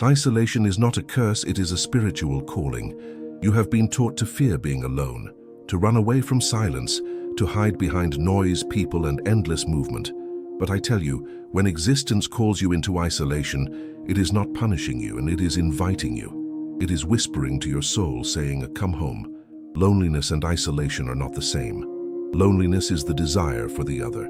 Isolation is not a curse, it is a spiritual calling. You have been taught to fear being alone, to run away from silence, to hide behind noise, people, and endless movement. But I tell you, when existence calls you into isolation, it is not punishing you and it is inviting you. It is whispering to your soul, saying, "Come home." Loneliness and isolation are not the same. Loneliness is the desire for the other.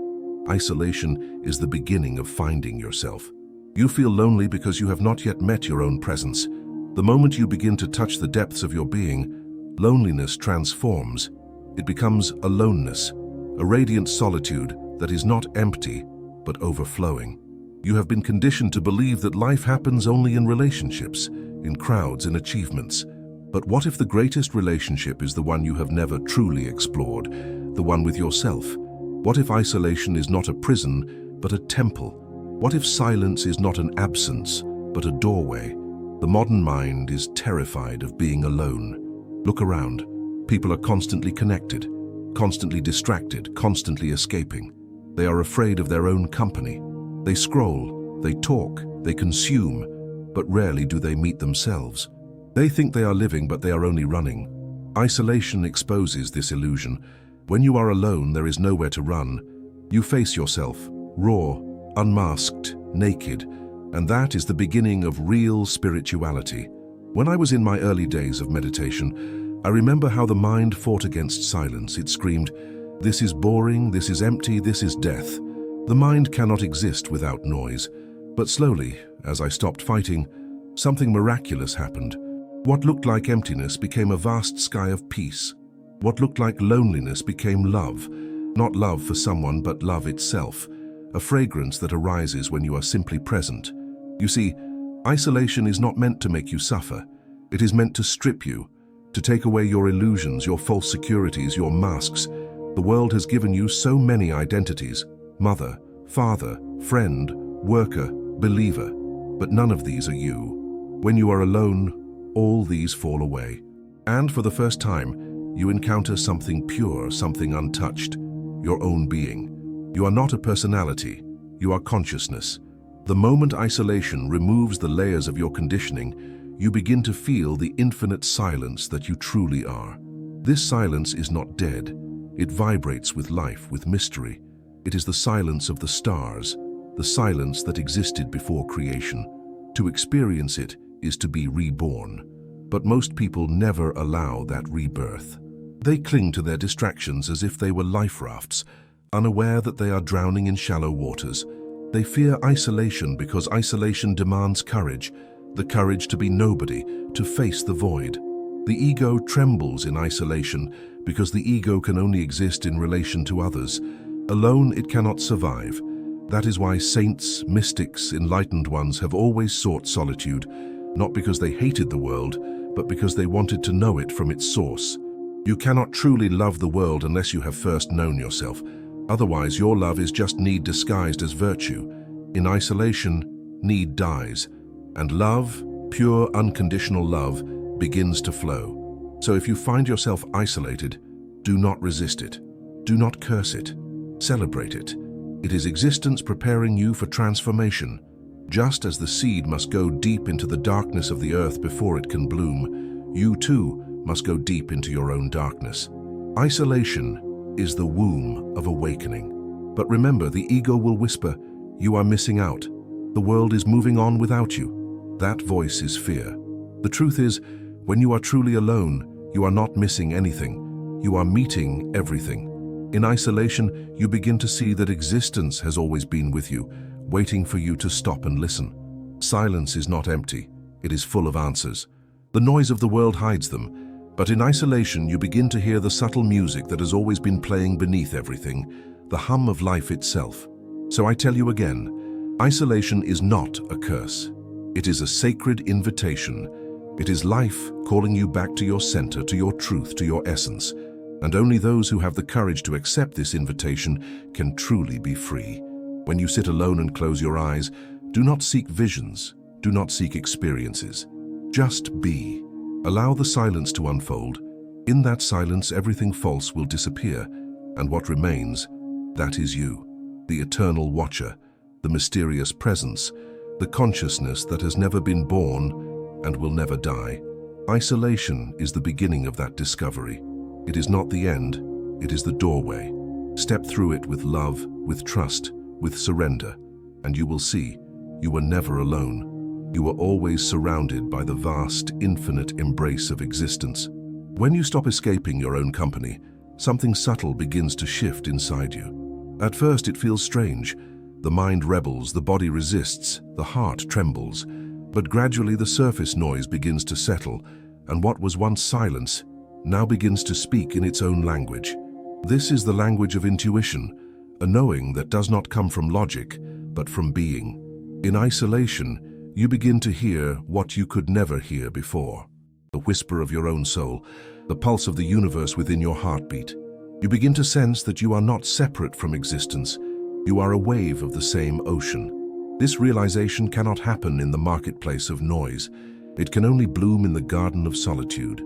Isolation is the beginning of finding yourself. You feel lonely because you have not yet met your own presence. The moment you begin to touch the depths of your being, loneliness transforms. It becomes aloneness, a radiant solitude that is not empty, but overflowing. You have been conditioned to believe that life happens only in relationships, in crowds, in achievements. But what if the greatest relationship is the one you have never truly explored, the one with yourself? What if isolation is not a prison, but a temple? What if silence is not an absence, but a doorway? The modern mind is terrified of being alone. Look around. People are constantly connected, constantly distracted, constantly escaping. They are afraid of their own company. They scroll, they talk, they consume, but rarely do they meet themselves. They think they are living, but they are only running. Isolation exposes this illusion. When you are alone, there is nowhere to run. You face yourself, raw, unmasked, naked, and that is the beginning of real spirituality. When I was in my early days of meditation, I remember how the mind fought against silence. It screamed, "This is boring, this is empty, this is death." The mind cannot exist without noise. But slowly, as I stopped fighting, something miraculous happened. What looked like emptiness became a vast sky of peace. What looked like loneliness became love. Not love for someone, but love itself. A fragrance that arises when you are simply present. You see, isolation is not meant to make you suffer. It is meant to strip you, to take away your illusions, your false securities, your masks. The world has given you so many identities: mother, father, friend, worker, believer. But none of these are you. When you are alone, all these fall away. And for the first time, you encounter something pure, something untouched, your own being. You are not a personality, you are consciousness. The moment isolation removes the layers of your conditioning, you begin to feel the infinite silence that you truly are. This silence is not dead. It vibrates with life, with mystery. It is the silence of the stars, the silence that existed before creation. To experience it is to be reborn. But most people never allow that rebirth. They cling to their distractions as if they were life rafts, unaware that they are drowning in shallow waters. They fear isolation because isolation demands courage, the courage to be nobody, to face the void. The ego trembles in isolation because the ego can only exist in relation to others. Alone it cannot survive. That is why saints, mystics, enlightened ones have always sought solitude, not because they hated the world, but because they wanted to know it from its source. You cannot truly love the world unless you have first known yourself. Otherwise, your love is just need disguised as virtue. In isolation, need dies, and love, pure, unconditional love, begins to flow. So if you find yourself isolated, do not resist it. Do not curse it. Celebrate it. It is existence preparing you for transformation. Just as the seed must go deep into the darkness of the earth before it can bloom, you too must go deep into your own darkness. Isolation is the womb of awakening. But remember, the ego will whisper, "You are missing out. The world is moving on without you." That voice is fear. The truth is, when you are truly alone, you are not missing anything. You are meeting everything. In isolation, you begin to see that existence has always been with you, waiting for you to stop and listen. Silence is not empty. It is full of answers. The noise of the world hides them. But in isolation, you begin to hear the subtle music that has always been playing beneath everything, the hum of life itself. So I tell you again, isolation is not a curse. It is a sacred invitation. It is life calling you back to your center, to your truth, to your essence. And only those who have the courage to accept this invitation can truly be free. When you sit alone and close your eyes, do not seek visions, do not seek experiences. Just be. Allow the silence to unfold. In that silence, everything false will disappear, and what remains, that is you, the eternal watcher, the mysterious presence, the consciousness that has never been born and will never die. Isolation is the beginning of that discovery. It is not the end, it is the doorway. Step through it with love, with trust, with surrender, and you will see you were never alone. You were always surrounded by the vast, infinite embrace of existence. When you stop escaping your own company, something subtle begins to shift inside you. At first it feels strange. The mind rebels, the body resists, the heart trembles. But gradually the surface noise begins to settle, and what was once silence now begins to speak in its own language. This is the language of intuition, a knowing that does not come from logic, but from being. In isolation, you begin to hear what you could never hear before. The whisper of your own soul, the pulse of the universe within your heartbeat. You begin to sense that you are not separate from existence. You are a wave of the same ocean. This realization cannot happen in the marketplace of noise. It can only bloom in the garden of solitude.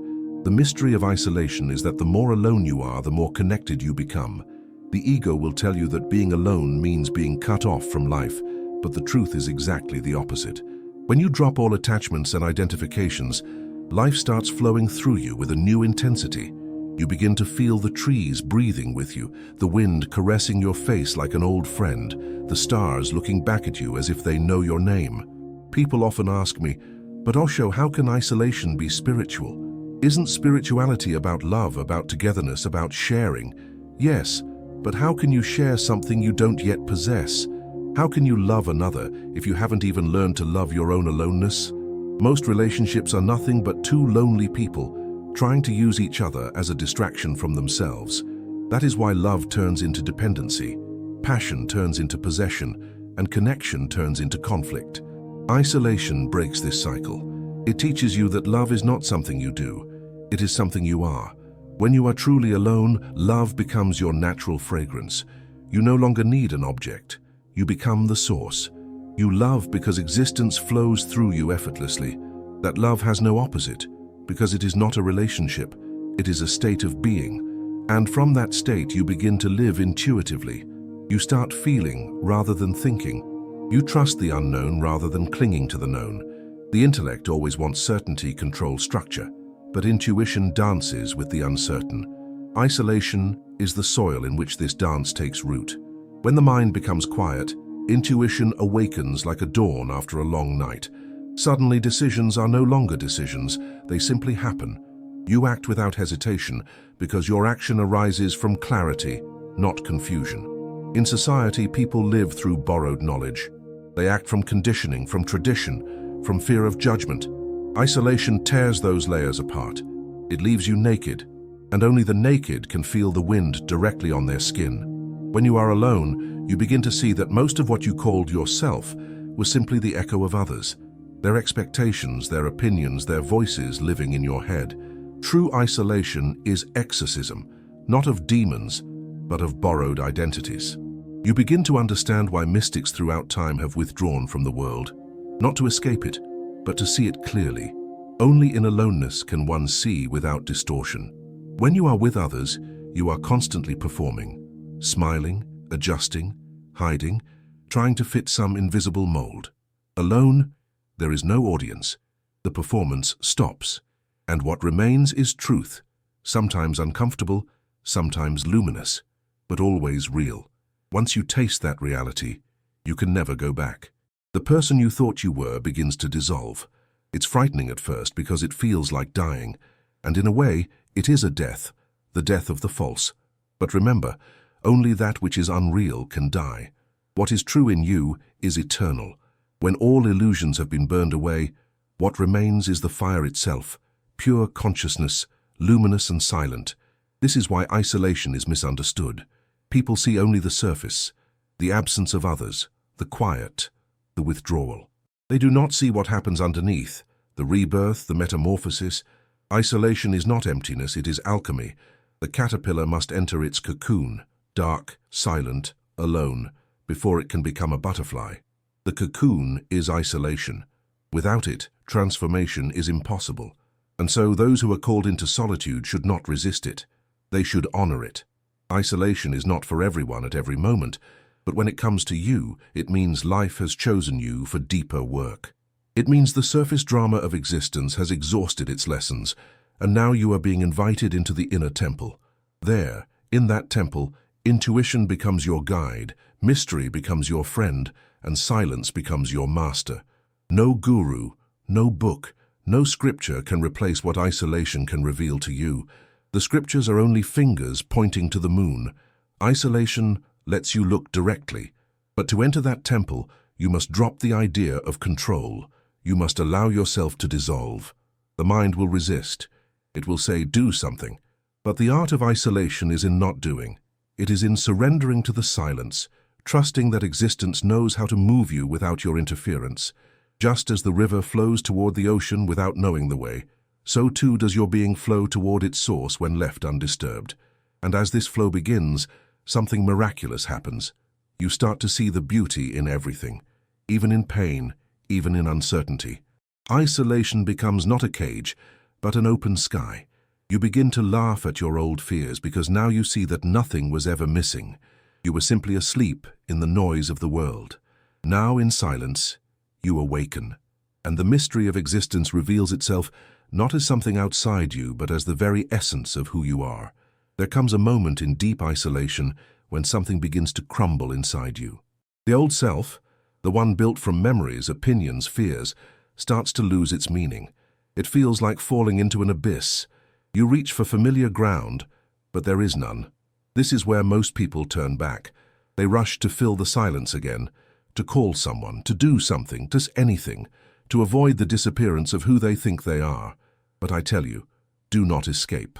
The mystery of isolation is that the more alone you are, the more connected you become. The ego will tell you that being alone means being cut off from life, but the truth is exactly the opposite. When you drop all attachments and identifications, life starts flowing through you with a new intensity. You begin to feel the trees breathing with you, the wind caressing your face like an old friend, the stars looking back at you as if they know your name. People often ask me, "But Osho, how can isolation be spiritual? Isn't spirituality about love, about togetherness, about sharing?" Yes, but how can you share something you don't yet possess? How can you love another if you haven't even learned to love your own aloneness? Most relationships are nothing but two lonely people trying to use each other as a distraction from themselves. That is why love turns into dependency, passion turns into possession, and connection turns into conflict. Isolation breaks this cycle. It teaches you that love is not something you do, it is something you are. When you are truly alone, love becomes your natural fragrance. You no longer need an object. You become the source. You love because existence flows through you effortlessly. That love has no opposite, because it is not a relationship, it is a state of being. And from that state you begin to live intuitively. You start feeling rather than thinking. You trust the unknown rather than clinging to the known. The intellect always wants certainty, control, structure, but intuition dances with the uncertain. Isolation is the soil in which this dance takes root. When the mind becomes quiet, intuition awakens like a dawn after a long night. Suddenly, decisions are no longer decisions, they simply happen. You act without hesitation because your action arises from clarity, not confusion. In society, people live through borrowed knowledge. They act from conditioning, from tradition, from fear of judgment. Isolation tears those layers apart. It leaves you naked, and only the naked can feel the wind directly on their skin. When you are alone, you begin to see that most of what you called yourself was simply the echo of others. Their expectations, their opinions, their voices living in your head. True isolation is exorcism, not of demons, but of borrowed identities. You begin to understand why mystics throughout time have withdrawn from the world, not to escape it, but to see it clearly. Only in aloneness can one see without distortion. When you are with others, you are constantly performing, smiling, adjusting, hiding, trying to fit some invisible mold. Alone, there is no audience. The performance stops, and what remains is truth, sometimes uncomfortable, sometimes luminous, but always real. Once you taste that reality, you can never go back. The person you thought you were begins to dissolve. It's frightening at first because it feels like dying, and in a way, it is a death, the death of the false. But remember, only that which is unreal can die. What is true in you is eternal. When all illusions have been burned away, what remains is the fire itself, pure consciousness, luminous and silent. This is why isolation is misunderstood. People see only the surface, the absence of others, the quiet, the withdrawal. They do not see what happens underneath, the rebirth, the metamorphosis. Isolation is not emptiness, it is alchemy. The caterpillar must enter its cocoon, dark, silent, alone, before it can become a butterfly. The cocoon is isolation. Without it, transformation is impossible. And so those who are called into solitude should not resist it. They should honor it. Isolation is not for everyone at every moment, But when it comes to you, it means life has chosen you for deeper work. It means the surface drama of existence has exhausted its lessons, and now you are being invited into the inner temple. There, in that temple, intuition becomes your guide, mystery becomes your friend, and silence becomes your master. No guru, no book, no scripture can replace what isolation can reveal to you. The scriptures are only fingers pointing to the moon. Isolation lets you look directly. But to enter that temple, you must drop the idea of control. You must allow yourself to dissolve. The mind will resist. It will say, do something. But the art of isolation is in not doing. It is in surrendering to the silence, trusting that existence knows how to move you without your interference. Just as the river flows toward the ocean without knowing the way, so too does your being flow toward its source when left undisturbed. And as this flow begins, something miraculous happens. You start to see the beauty in everything, even in pain, even in uncertainty. Isolation becomes not a cage, but an open sky. You begin to laugh at your old fears because now you see that nothing was ever missing. You were simply asleep in the noise of the world. Now, in silence, you awaken, and the mystery of existence reveals itself not as something outside you, but as the very essence of who you are. There comes a moment in deep isolation when something begins to crumble inside you. The old self, the one built from memories, opinions, fears, starts to lose its meaning. It feels like falling into an abyss. You reach for familiar ground, but there is none. This is where most people turn back. They rush to fill the silence again, to call someone, to do something, just anything, to avoid the disappearance of who they think they are. But I tell you, do not escape.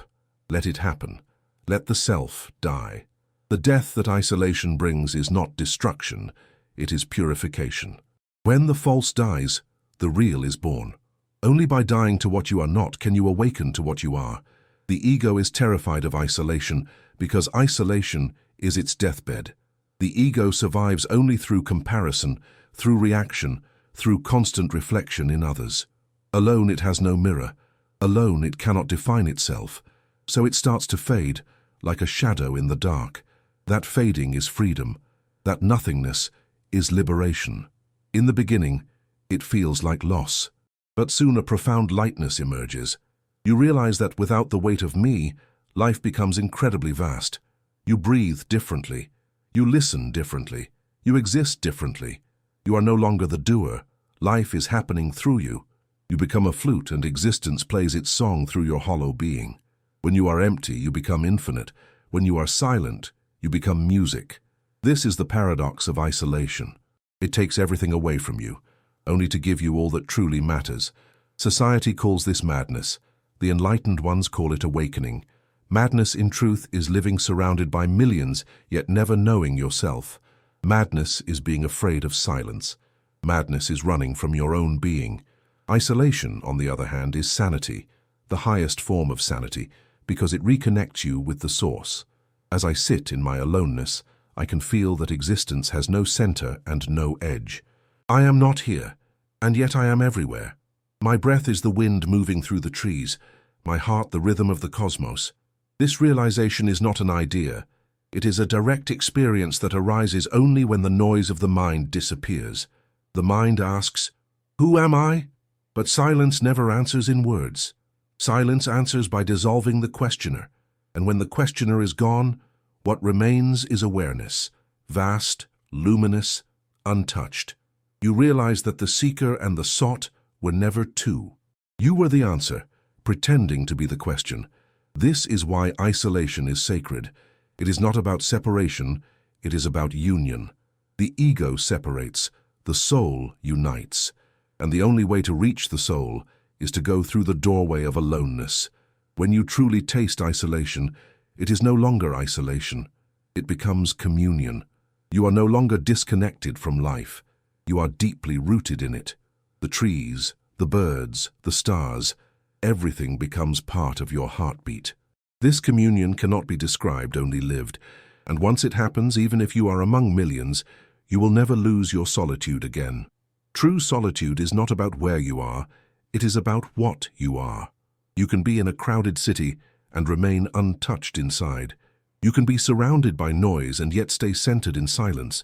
Let it happen. Let the self die. The death that isolation brings is not destruction, it is purification. When the false dies, the real is born. Only by dying to what you are not can you awaken to what you are. The ego is terrified of isolation because isolation is its deathbed. The ego survives only through comparison, through reaction, through constant reflection in others. Alone it has no mirror. Alone it cannot define itself. So it starts to fade, like a shadow in the dark. That fading is freedom. That nothingness is liberation. In the beginning, it feels like loss. But soon a profound lightness emerges. You realize that without the weight of me, life becomes incredibly vast. You breathe differently. You listen differently. You exist differently. You are no longer the doer. Life is happening through you. You become a flute and existence plays its song through your hollow being. When you are empty, you become infinite. When you are silent, you become music. This is the paradox of isolation. It takes everything away from you, only to give you all that truly matters. Society calls this madness. The enlightened ones call it awakening. Madness, in truth, is living surrounded by millions, yet never knowing yourself. Madness is being afraid of silence. Madness is running from your own being. Isolation, on the other hand, is sanity, the highest form of sanity, because it reconnects you with the source. As I sit in my aloneness, I can feel that existence has no center and no edge. I am not here, and yet I am everywhere. My breath is the wind moving through the trees, my heart the rhythm of the cosmos. This realization is not an idea. It is a direct experience that arises only when the noise of the mind disappears. The mind asks, "Who am I?" But silence never answers in words. Silence answers by dissolving the questioner. And when the questioner is gone, what remains is awareness, vast, luminous, untouched. You realize that the seeker and the sought were never two. You were the answer, pretending to be the question. This is why isolation is sacred. It is not about separation, it is about union. The ego separates, the soul unites. And the only way to reach the soul is to go through the doorway of aloneness. When you truly taste isolation, it is no longer isolation. It becomes communion. You are no longer disconnected from life. You are deeply rooted in it. The trees, the birds, the stars, everything becomes part of your heartbeat. This communion cannot be described, only lived. And once it happens, even if you are among millions, you will never lose your solitude again. True solitude is not about where you are, it is about what you are. You can be in a crowded city and remain untouched inside. You can be surrounded by noise and yet stay centered in silence.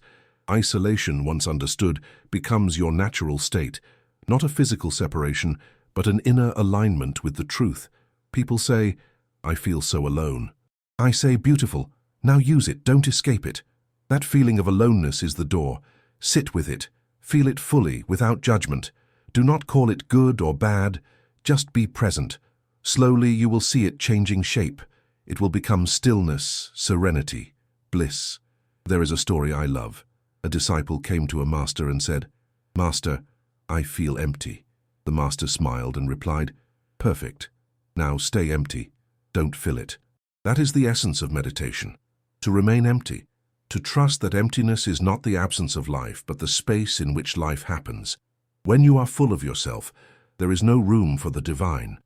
Isolation, once understood, becomes your natural state, not a physical separation, but an inner alignment with the truth. People say, "I feel so alone." I say, "Beautiful. Now use it, don't escape it." That feeling of aloneness is the door. Sit with it. Feel it fully, without judgment. Do not call it good or bad. Just be present. Slowly you will see it changing shape. It will become stillness, serenity, bliss. There is a story I love. A disciple came to a master and said, "Master, I feel empty." The master smiled and replied, "Perfect. Now stay empty. Don't fill it." That is the essence of meditation. To remain empty. To trust that emptiness is not the absence of life, but the space in which life happens. When you are full of yourself, there is no room for the divine.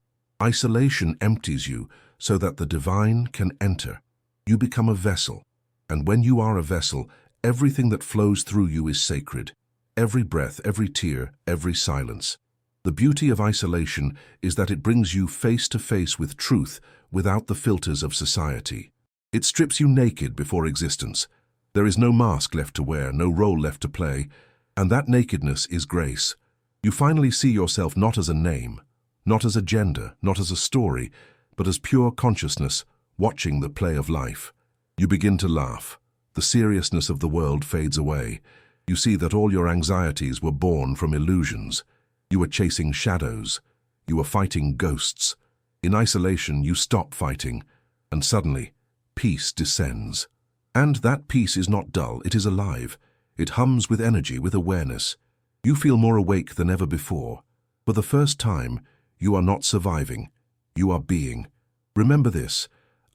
Isolation empties you so that the divine can enter. You become a vessel, and when you are a vessel, everything that flows through you is sacred. Every breath, every tear, every silence. The beauty of isolation is that it brings you face to face with truth without the filters of society. It strips you naked before existence. There is no mask left to wear, no role left to play, and that nakedness is grace. You finally see yourself not as a name, not as a gender, not as a story, but as pure consciousness, watching the play of life. You begin to laugh. The seriousness of the world fades away. You see that all your anxieties were born from illusions. You were chasing shadows. You were fighting ghosts. In isolation, you stop fighting, and suddenly, peace descends. And that peace is not dull, it is alive. It hums with energy, with awareness. You feel more awake than ever before. For the first time, you are not surviving, you are being. Remember this,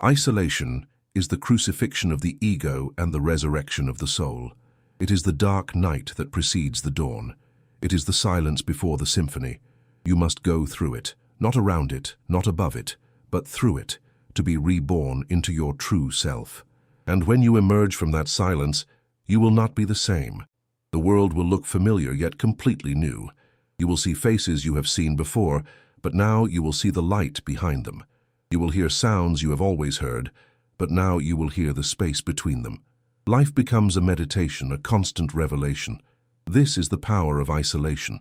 isolation is the crucifixion of the ego and the resurrection of the soul. It is the dark night that precedes the dawn. It is the silence before the symphony. You must go through it, not around it, not above it, but through it, to be reborn into your true self. And when you emerge from that silence, you will not be the same. The world will look familiar yet completely new. You will see faces you have seen before, but now you will see the light behind them. You will hear sounds you have always heard, but now you will hear the space between them. Life becomes a meditation, a constant revelation. This is the power of isolation,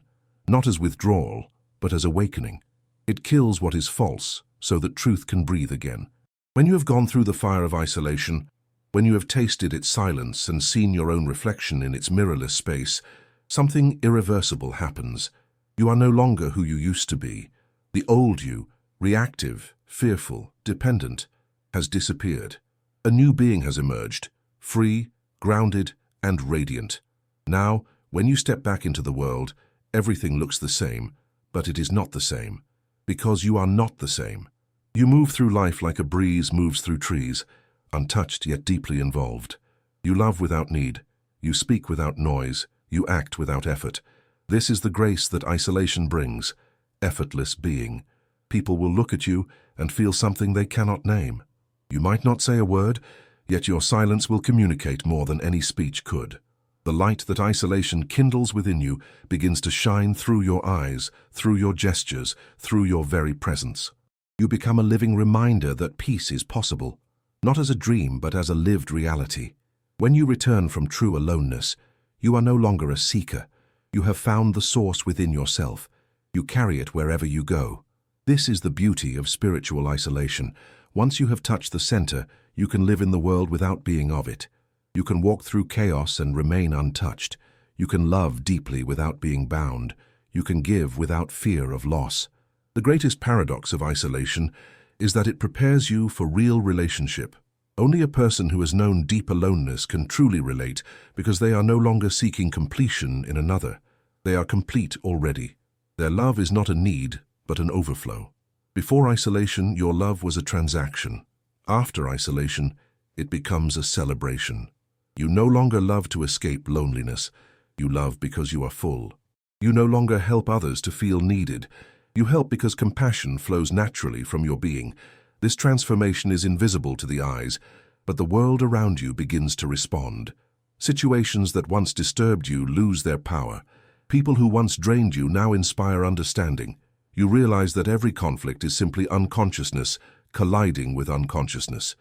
not as withdrawal, but as awakening. It kills what is false, so that truth can breathe again. When you have gone through the fire of isolation, when you have tasted its silence and seen your own reflection in its mirrorless space, something irreversible happens. You are no longer who you used to be. The old you, reactive, fearful, dependent, has disappeared. A new being has emerged, free, grounded, and radiant. Now, when you step back into the world, everything looks the same, but it is not the same, because you are not the same. You move through life like a breeze moves through trees, untouched yet deeply involved. You love without need, you speak without noise, you act without effort. This is the grace that isolation brings, effortless being. People will look at you and feel something they cannot name. You might not say a word, yet your silence will communicate more than any speech could. The light that isolation kindles within you begins to shine through your eyes, through your gestures, through your very presence. You become a living reminder that peace is possible, not as a dream but as a lived reality. When you return from true aloneness, you are no longer a seeker. You have found the source within yourself. You carry it wherever you go. This is the beauty of spiritual isolation. Once you have touched the center, you can live in the world without being of it. You can walk through chaos and remain untouched. You can love deeply without being bound. You can give without fear of loss. The greatest paradox of isolation is that it prepares you for real relationship. Only a person who has known deep aloneness can truly relate because they are no longer seeking completion in another. They are complete already. Their love is not a need, but an overflow. Before isolation, your love was a transaction. After isolation, it becomes a celebration. You no longer love to escape loneliness. You love because you are full. You no longer help others to feel needed. You help because compassion flows naturally from your being. This transformation is invisible to the eyes, but the world around you begins to respond. Situations that once disturbed you lose their power. People who once drained you now inspire understanding. You realize that every conflict is simply unconsciousness colliding with unconsciousness.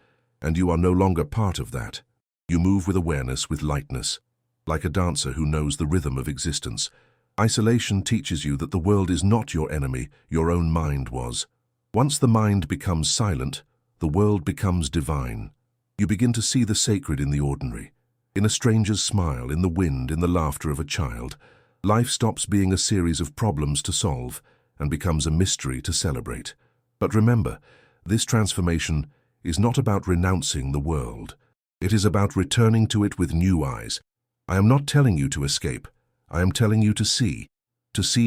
and you are no longer part of that. You move with awareness, with lightness, like a dancer who knows the rhythm of existence. Isolation teaches you that the world is not your enemy, your own mind was. Once the mind becomes silent, the world becomes divine. You begin to see the sacred in the ordinary, in a stranger's smile, in the wind, in the laughter of a child. Life stops being a series of problems to solve and becomes a mystery to celebrate. But remember, this transformation is not about renouncing the world. It is about returning to it with new eyes. I am not telling you to escape. I am telling you to see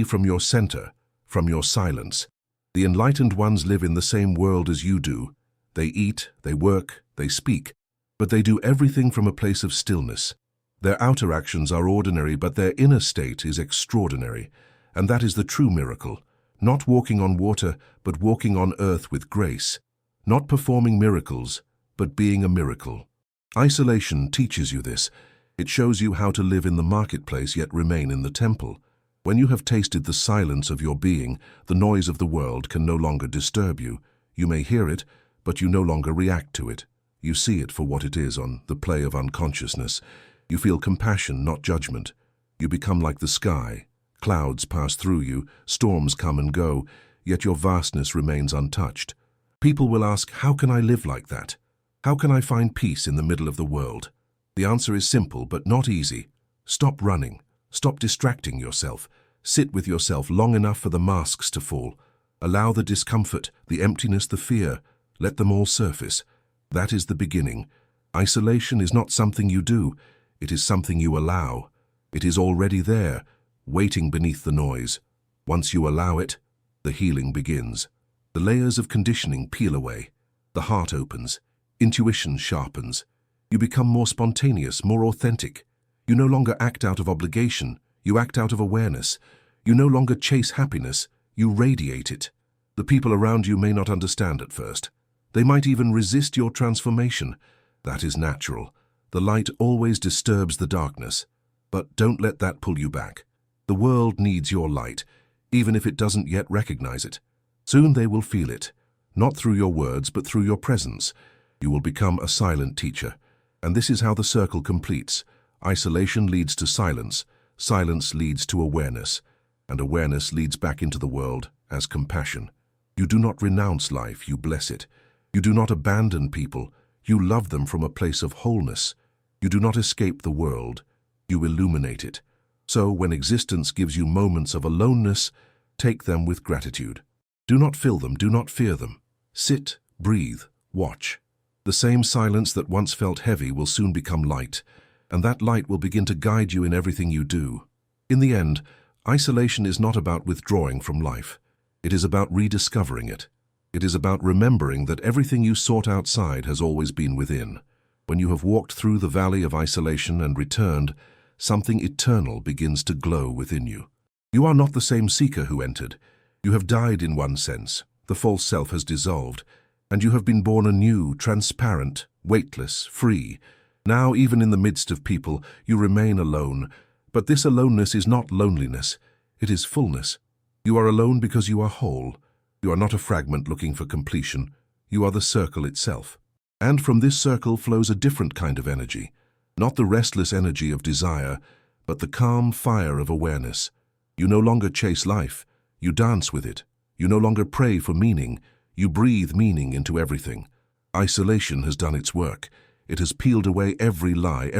from your center, from your silence. The enlightened ones live in the same world as you do. They eat, they work, they speak, but they do everything from a place of stillness. Their outer actions are ordinary, but their inner state is extraordinary. And that is the true miracle. Not walking on water, but walking on earth with grace. Not performing miracles, but being a miracle. Isolation teaches you this. It shows you how to live in the marketplace yet remain in the temple. When you have tasted the silence of your being, the noise of the world can no longer disturb you. You may hear it, but you no longer react to it. You see it for what it is, on the play of unconsciousness. You feel compassion, not judgment. You become like the sky. Clouds pass through you, storms come and go, yet your vastness remains untouched. People will ask, how can I live like that? How can I find peace in the middle of the world? The answer is simple, but not easy. Stop running. Stop distracting yourself. Sit with yourself long enough for the masks to fall. Allow the discomfort, the emptiness, the fear. Let them all surface. That is the beginning. Isolation is not something you do. It is something you allow. It is already there, waiting beneath the noise. Once you allow it, the healing begins. The layers of conditioning peel away. The heart opens. Intuition sharpens. You become more spontaneous, more authentic. You no longer act out of obligation. You act out of awareness. You no longer chase happiness. You radiate it. The people around you may not understand at first. They might even resist your transformation. That is natural. The light always disturbs the darkness. But don't let that pull you back. The world needs your light, even if it doesn't yet recognize it. Soon they will feel it, not through your words, but through your presence. You will become a silent teacher. And this is how the circle completes. Isolation leads to silence. Silence leads to awareness. And awareness leads back into the world as compassion. You do not renounce life, you bless it. You do not abandon people. You love them from a place of wholeness. You do not escape the world. You illuminate it. So when existence gives you moments of aloneness, take them with gratitude. Do not fill them, do not fear them. Sit, breathe, watch. The same silence that once felt heavy will soon become light, and that light will begin to guide you in everything you do. In the end, isolation is not about withdrawing from life. It is about rediscovering it. It is about remembering that everything you sought outside has always been within. When you have walked through the valley of isolation and returned, something eternal begins to glow within you. You are not the same seeker who entered. You have died in one sense. The false self has dissolved, and you have been born anew, transparent, weightless, free. Now, even in the midst of people, you remain alone. But this aloneness is not loneliness. It is fullness. You are alone because you are whole. You are not a fragment looking for completion. You are the circle itself. And from this circle flows a different kind of energy. Not the restless energy of desire, but the calm fire of awareness. You no longer chase life. You dance with it. You no longer pray for meaning. You breathe meaning into everything. Isolation has done its work. It has peeled away every lie,